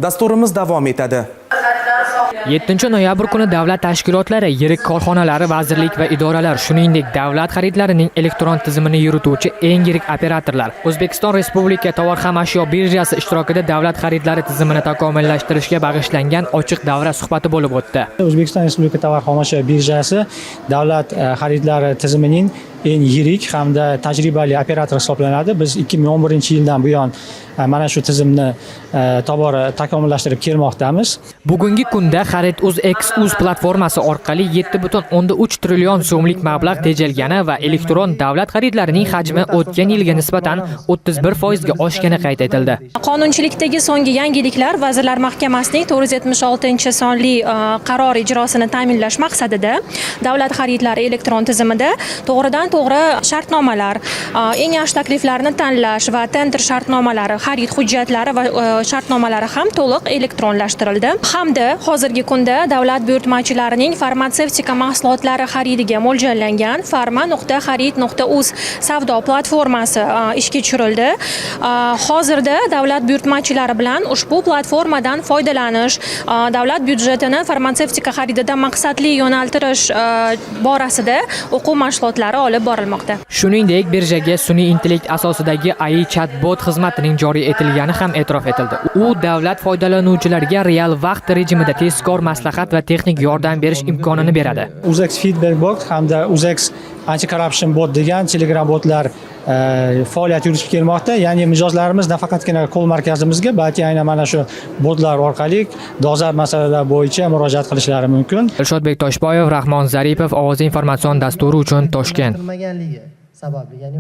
Dasturimiz davom etadi. 7 noyabr kuni davlat tashkilotlari, yirik korxonalari, vazirlik va idoralar, shuningdek davlat xaridlarining elektron tizimini yurituvchi eng yirik operatorlar O'zbekiston Respublika tovar xomashyo birjasi ishtirokida davlat xaridlari tizimini takomillashtirishga bag'ishlangan ochiq davra suhbati bo'lib o'tdi. O'zbekiston Respublika tovar xomashyo birjasi davlat xaridlari tizimining eng yirik hamda tajribali operator hisoblanadi. Biz 2011-yildan buyon mana shu tizimni tobora takomillashtirib kelmoqdamiz. Bugungi kunda Xarid.uz platformasi orqali 7,3 trillion so'mlik mablag' tejalgani va elektron davlat xaridlarining hajmi o'tgan yilga nisbatan 31% ga oshgani qayd etildi. Qonunchilikdagi so'nggi yangiliklar Vazirlar Mahkamasining 476-sonli qaror ijrosini ta'minlash maqsadida davlat xaridlari elektron tizimida to'g'ridan-to'g'ri shartnomalar, eng yaxshi takliflarni tanlash va tender shartnomalari, xarid hujjatlari va shartnomalari ham to'liq elektronlashtirildi. Hamda hozirgi kunda davlat buyurtmachilarining farmatsevtika mahsulotlari xaridiga mo'ljallangan farma.xarid.uz savdo platformasi ishga tushirildi. Hozirda davlat buyurtmachilari bilan ushbu platformadan foydalanish, davlat byudjetini farmatsevtika xaridida maqsadli yo'naltirish borasida o'quv mashg'ulotlari olib borilmoqda. Shuningdek, birjaga sun'iy intellekt asosidagi AI chatbot xizmatining joriy etilgani ham e'tirof etildi. U davlat foydalanuvchilariga real vaqt rejimida tezkor maslahat va texnik yordam berish imkonini beradi. UZEX Feedback Bot hamda UZEX Anti-Corruption Bot degan Telegram botlar faoliyat yuritib kelmoqda. Ya'ni mijozlarimiz nafaqatgina kol markazimizga, balki aynan mana shu botlar orqali dolzarb masalalar bo'yicha murojaat qilishlari mumkin. Dilshodbek Toshboyev, Rahmon Zaripov, Ovoz informatsion dasturi uchun Toshkent. Sababli, ya'ni